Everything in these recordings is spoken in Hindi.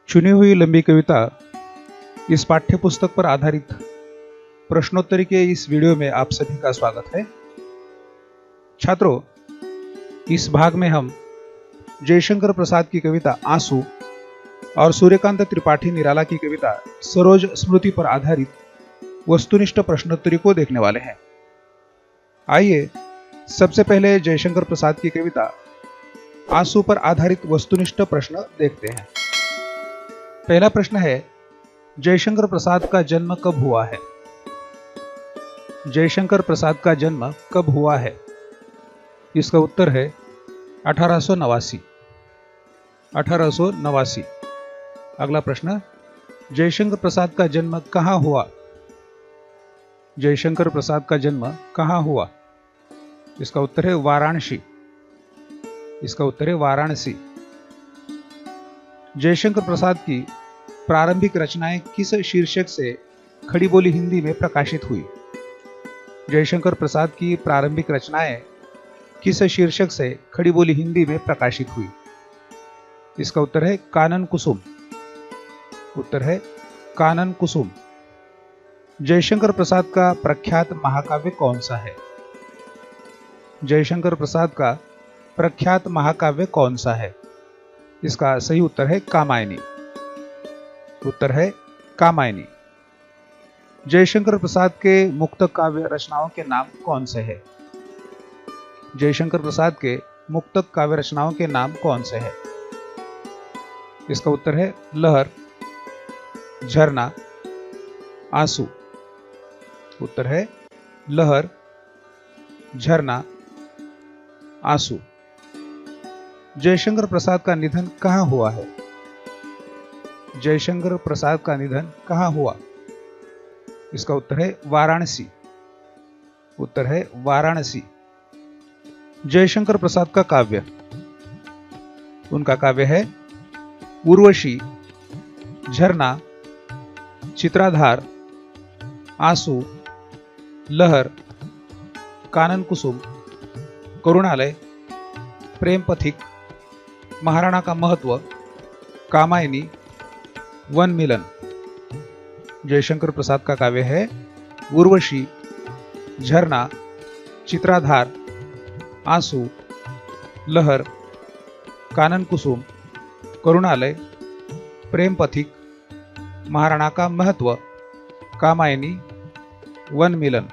चुनी हुई लंबी कविता इस पाठ्य पुस्तक पर आधारित प्रश्नोत्तरी के इस वीडियो में आप सभी का स्वागत है। छात्रों, इस भाग में हम जयशंकर प्रसाद की कविता आंसू और सूर्यकांत त्रिपाठी निराला की कविता सरोज स्मृति पर आधारित वस्तुनिष्ठ प्रश्नोत्तरी को देखने वाले हैं। आइए सबसे पहले जयशंकर प्रसाद की कविता आंसू पर आधारित वस्तुनिष्ठ प्रश्न देखते हैं। पहला प्रश्न है, जयशंकर प्रसाद का जन्म कब हुआ है? जयशंकर प्रसाद का जन्म कब हुआ है? इसका उत्तर है 1889। 1889। अगला प्रश्न, जयशंकर प्रसाद का जन्म कहाँ हुआ? जयशंकर प्रसाद का जन्म कहाँ हुआ? इसका उत्तर है वाराणसी। इसका उत्तर है वाराणसी। जयशंकर प्रसाद की प्रारंभिक रचनाएं किस शीर्षक से खड़ी बोली हिंदी में प्रकाशित हुई? जयशंकर प्रसाद की प्रारंभिक रचनाएं किस शीर्षक से खड़ी बोली हिंदी में प्रकाशित हुई? इसका उत्तर है कानन कुसुम। उत्तर है कानन कुसुम। जयशंकर प्रसाद का प्रख्यात महाकाव्य कौन सा है? जयशंकर प्रसाद का प्रख्यात महाकाव्य कौन सा है? इसका सही उत्तर है कामायनी। उत्तर है कामायनी। जयशंकर प्रसाद के मुक्त काव्य रचनाओं के नाम कौन से हैं? जयशंकर प्रसाद के मुक्त काव्य रचनाओं के नाम कौन से हैं? इसका उत्तर है लहर, झरना, आंसू। उत्तर है लहर, झरना, आंसू। जयशंकर प्रसाद का निधन कहाँ हुआ है? जयशंकर प्रसाद का निधन कहाँ हुआ? इसका उत्तर है वाराणसी। उत्तर है वाराणसी। जयशंकर प्रसाद का काव्य, उनका काव्य है उर्वशी, झरना, चित्राधार, आंसू, लहर, कानन कुसुम, करुणालय, प्रेम पथिक, महाराणा का महत्व, कामायनी, वन मिलन। जयशंकर प्रसाद का काव्य है उर्वशी, झरना, चित्राधार, आंसू, लहर, कानन कुसुम, करुणालय, प्रेम पथिक, महाराणा का महत्व, कामायनी, वन मिलन।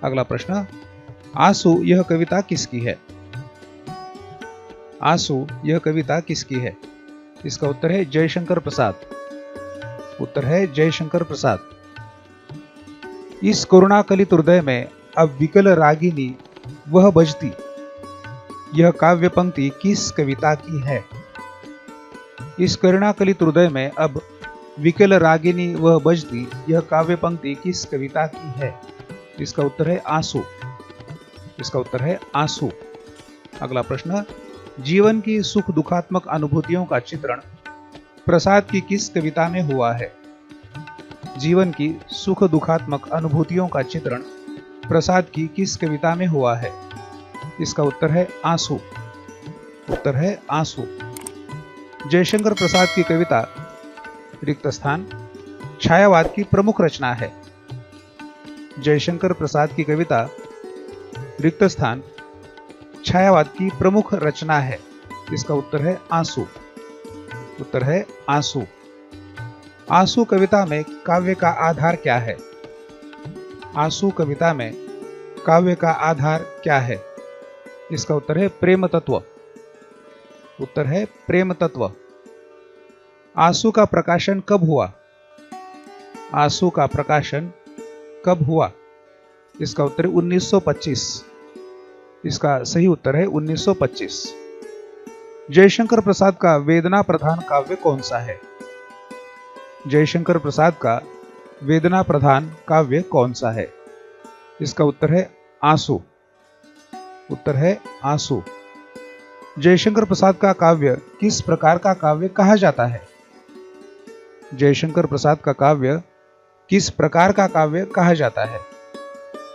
अगला प्रश्न, आंसू यह कविता किसकी है? आंसू यह कविता किसकी है? इसका उत्तर है जयशंकर प्रसाद। उत्तर है जयशंकर प्रसाद। इस करुणाकलित हृदय में अब विकल रागिनी वह बजती, यह काव्य पंक्ति किस कविता की है? इस करुणाकलित हृदय में अब विकल रागिनी वह बजती, यह काव्य पंक्ति किस कविता की है? इसका उत्तर है आंसू। इसका उत्तर है आंसू। अगला प्रश्न, जीवन की सुख दुखात्मक अनुभूतियों का चित्रण प्रसाद की किस कविता में हुआ है? जीवन की सुख दुखात्मक अनुभूतियों का चित्रण प्रसाद की किस कविता में हुआ है? इसका उत्तर है आंसू। उत्तर है आंसू। जयशंकर प्रसाद की कविता रिक्त स्थान छायावाद की प्रमुख रचना है। जयशंकर प्रसाद की कविता रिक्त स्थान छायावाद की प्रमुख रचना है। इसका उत्तर है आंसू। उत्तर है आंसू। आंसू कविता में काव्य का आधार क्या है? आंसू कविता में काव्य का आधार क्या है? इसका उत्तर है प्रेम तत्व। उत्तर है प्रेम तत्व। आंसू का प्रकाशन कब हुआ? आंसू का प्रकाशन कब हुआ? इसका उत्तर है 1925। इसका सही उत्तर है 1925। जयशंकर प्रसाद का वेदना प्रधान काव्य कौन सा है? जयशंकर प्रसाद का वेदना प्रधान काव्य कौन सा है? इसका उत्तर है आंसू। उत्तर है आंसू। जयशंकर प्रसाद का काव्य किस प्रकार का काव्य कहा जाता है? जयशंकर प्रसाद का काव्य किस प्रकार का काव्य कहा जाता है?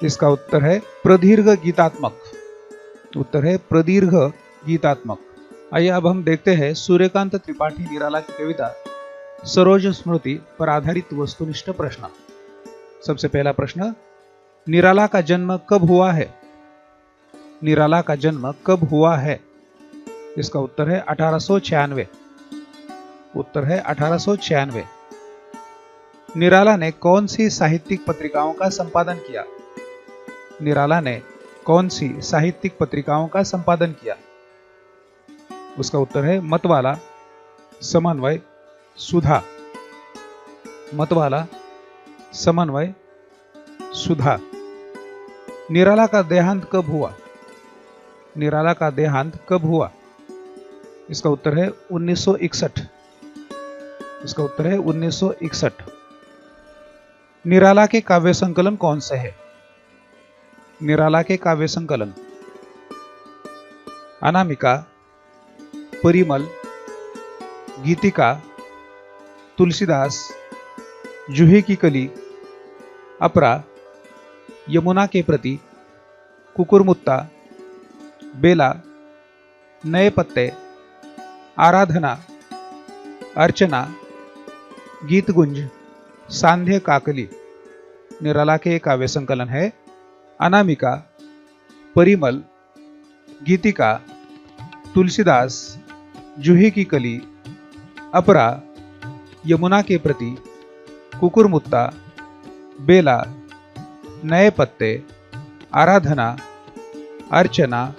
इसका उत्तर है प्रदीर्घ गीतात्मक। उत्तर है प्रदीर्घ गीतात्मक। आइए अब हम देखते हैं सूर्यकांत त्रिपाठी निराला की कविता सरोज स्मृति पर आधारित वस्तुनिष्ठ प्रश्न। सबसे पहला प्रश्न, निराला का जन्म कब हुआ है? निराला का जन्म कब हुआ है? इसका उत्तर है 1896। उत्तर है 1896। निराला ने कौन सी साहित्यिक पत्रिकाओं का संपादन किया? निराला ने कौन सी साहित्यिक पत्रिकाओं का संपादन किया? उसका उत्तर है मतवाला, समन्वय, सुधा। मतवाला, समन्वय, सुधा। निराला का देहांत कब हुआ? निराला का देहांत कब हुआ? इसका उत्तर है 1961। इसका उत्तर है 1961। निराला के काव्य संकलन कौन से है? निराला के काव्य संकलन अनामिका, परिमल, गीतिका, तुलसीदास, जूहे की कली, अपरा, यमुना के प्रति, कुकुरमुत्ता, बेला, नए पत्ते, आराधना, अर्चना, गीतगुंज, सांध्य काकली। निराला के काव्य संकलन है अनामिका, परिमल, गीतिका, तुलसीदास, जूहे की कली, अपरा, यमुना के प्रति, कुकुरमुत्ता, बेला, नए पत्ते, आराधना, अर्चना,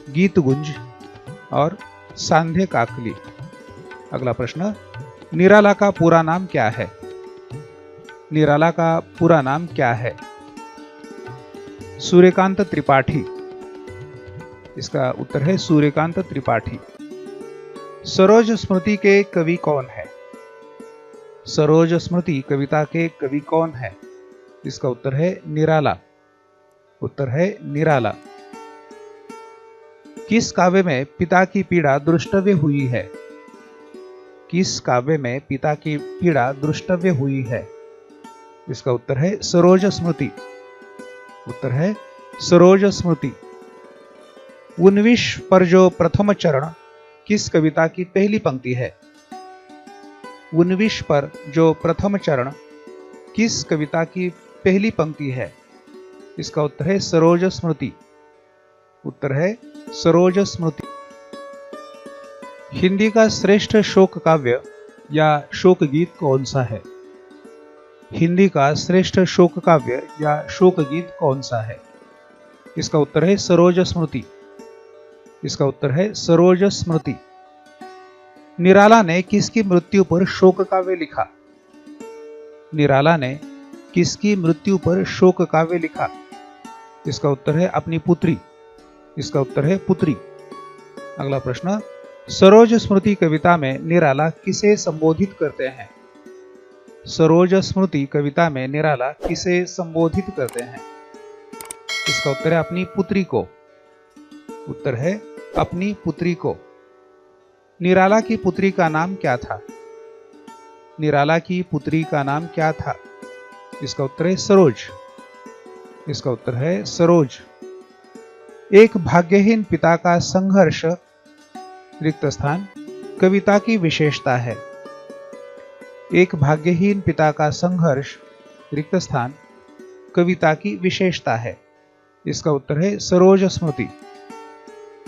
गीतगुंज और सांध्य काकली। अगला प्रश्न, निराला का पूरा नाम क्या है? निराला का पूरा नाम क्या है? सूर्यकांत त्रिपाठी। इसका उत्तर है सूर्यकांत त्रिपाठी। सरोज स्मृति के कवि कौन है? सरोज स्मृति कविता के कवि कौन है? इसका उत्तर है निराला। उत्तर है निराला। किस काव्य में पिता की पीड़ा दृष्टव्य हुई है? किस काव्य में पिता की पीड़ा दृष्टव्य हुई है? इसका उत्तर है सरोज स्मृति। उत्तर है सरोज स्मृति। उन्विष पर जो प्रथम चरण किस कविता की पहली पंक्ति है? उन्विष पर जो प्रथम चरण किस कविता की पहली पंक्ति है? इसका उत्तर है सरोज स्मृति। उत्तर है सरोज स्मृति। हिंदी का श्रेष्ठ शोक काव्य या शोक गीत कौन सा है? हिंदी का श्रेष्ठ शोक काव्य या शोक गीत कौन सा है? इसका उत्तर है सरोज स्मृति। इसका उत्तर है सरोज स्मृति। निराला ने किसकी मृत्यु पर शोक काव्य लिखा? निराला ने किसकी मृत्यु पर शोक काव्य लिखा? इसका उत्तर है अपनी पुत्री। इसका उत्तर है पुत्री। अगला प्रश्न, सरोज स्मृति कविता में निराला किसे संबोधित करते हैं? सरोज स्मृति कविता में निराला किसे संबोधित करते हैं? इसका उत्तर है अपनी पुत्री को। उत्तर है अपनी पुत्री को। निराला की पुत्री का नाम क्या था? निराला की पुत्री का नाम क्या था? इसका उत्तर है सरोज। इसका उत्तर है सरोज। एक भाग्यहीन पिता का संघर्ष रिक्त स्थान कविता की विशेषता है। एक भाग्यहीन पिता का संघर्ष रिक्त स्थान कविता की विशेषता है। इसका उत्तर है सरोज स्मृति।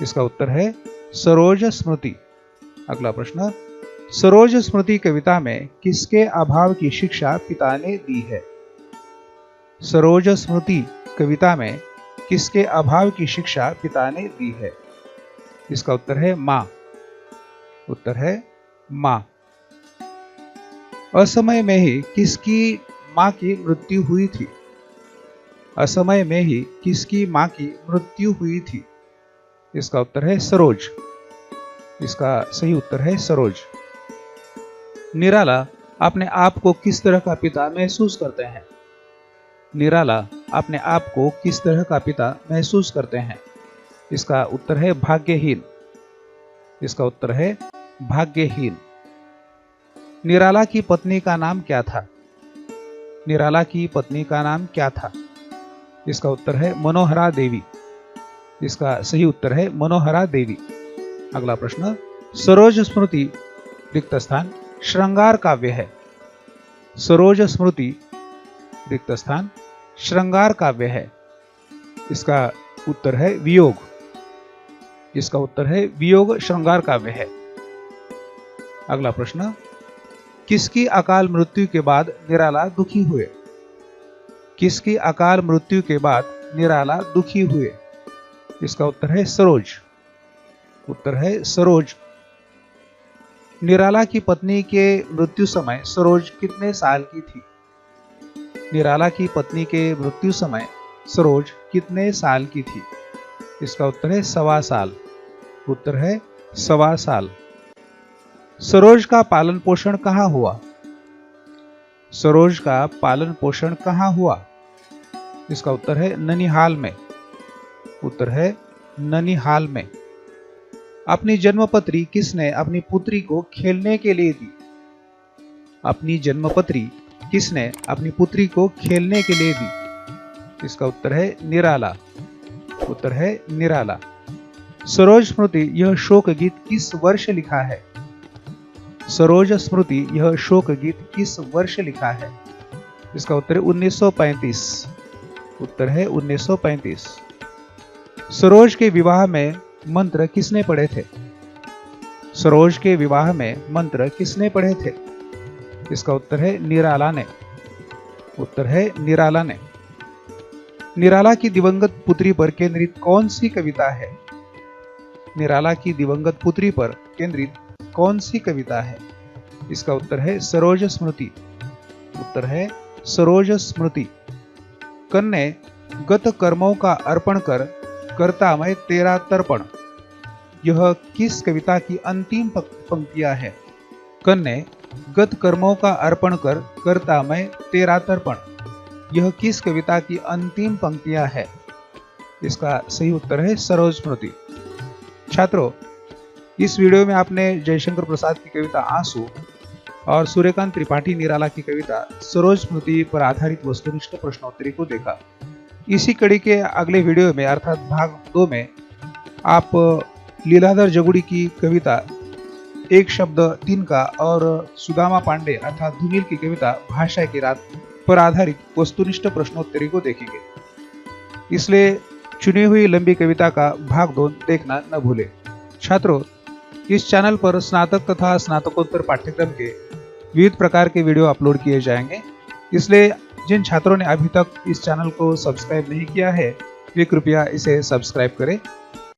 इसका उत्तर है सरोज स्मृति। अगला प्रश्न, सरोज स्मृति कविता में किसके अभाव की शिक्षा पिता ने दी है? सरोज स्मृति कविता में किसके अभाव की शिक्षा पिता ने दी है? इसका उत्तर है मां। उत्तर है मां। असमय में ही किसकी मां की मृत्यु हुई थी? असमय में ही किसकी मां की मृत्यु हुई थी? इसका उत्तर है सरोज। इसका सही उत्तर है सरोज। निराला अपने आप को किस तरह का पिता महसूस करते हैं? निराला अपने आप को किस तरह का पिता महसूस करते हैं? इसका उत्तर है भाग्यहीन। इसका उत्तर है भाग्यहीन। निराला की पत्नी का नाम क्या था? निराला की पत्नी का नाम क्या था? इसका उत्तर है मनोहरा देवी। इसका सही उत्तर है मनोहरा देवी। अगला प्रश्न, सरोज स्मृति रिक्त स्थान श्रृंगार काव्य है? सरोज स्मृति रिक्त स्थान श्रृंगार काव्य है। इसका उत्तर है वियोग। इसका उत्तर है वियोग श्रृंगार काव्य है। अगला प्रश्न, किसकी अकाल मृत्यु के बाद निराला दुखी हुए? किसकी अकाल मृत्यु के बाद निराला दुखी हुए? इसका उत्तर है सरोज। उत्तर है सरोज। निराला की पत्नी के मृत्यु समय सरोज कितने साल की थी? निराला की पत्नी के मृत्यु समय सरोज कितने साल की थी? इसका उत्तर है 1.25 साल। उत्तर है 1.25 साल। सरोज का पालन पोषण कहाँ हुआ? सरोज का पालन पोषण कहाँ हुआ? इसका उत्तर है ननिहाल में। उत्तर है ननिहाल में। अपनी जन्मपत्री किसने अपनी पुत्री को खेलने के लिए दी? अपनी जन्मपत्री किसने अपनी पुत्री को खेलने के लिए दी? इसका उत्तर है निराला। उत्तर है निराला। सरोज स्मृति यह शोक गीत किस वर्ष लिखा है? सरोज स्मृति यह शोक गीत किस वर्ष लिखा है? इसका उत्तर है 1935। उत्तर है 1935। सरोज के विवाह में मंत्र किसने पढ़े थे? सरोज के विवाह में मंत्र किसने पढ़े थे? इसका उत्तर है निराला ने। उत्तर है निराला ने। निराला की दिवंगत पुत्री पर केंद्रित कौन सी कविता है? निराला की दिवंगत पुत्री पर केंद्रित कौन सी कविता है? इसका उत्तर है सरोज स्मृति। उत्तर है सरोज स्मृति। कन्ने गत कर्मों का अर्पण कर करता मैं तेरा तर्पण, यह किस कविता की अंतिम पंक्तियां है? कन्ने गत कर्मों का अर्पण कर करता मैं तेरा तर्पण, यह किस कविता की अंतिम पंक्तियां है? इसका सही उत्तर है सरोज स्मृति। छात्रों, इस वीडियो में आपने जयशंकर प्रसाद की कविता आंसू और सूर्यकांत त्रिपाठी निराला की कविता सरोज स्मृति पर आधारित वस्तुनिष्ठ प्रश्नोत्तरी को देखा। इसी कड़ी के अगले वीडियो में अर्थात भाग 2 में आप लीलाधर जगुड़ी की कविता एक शब्द 3 का और सुदामा पांडे अर्थात धूमिल की कविता भाषा की रात पर आधारित वस्तुनिष्ठ प्रश्नोत्तरी को देखेंगे। इसलिए चुनी हुई लंबी कविता का भाग 2 देखना न भूलें। छात्रों, इस चैनल पर स्नातक तथा स्नातकोत्तर पाठ्यक्रम के विविध प्रकार के वीडियो अपलोड किए जाएंगे। इसलिए जिन छात्रों ने अभी तक इस चैनल को सब्सक्राइब नहीं किया है वे कृपया इसे सब्सक्राइब करें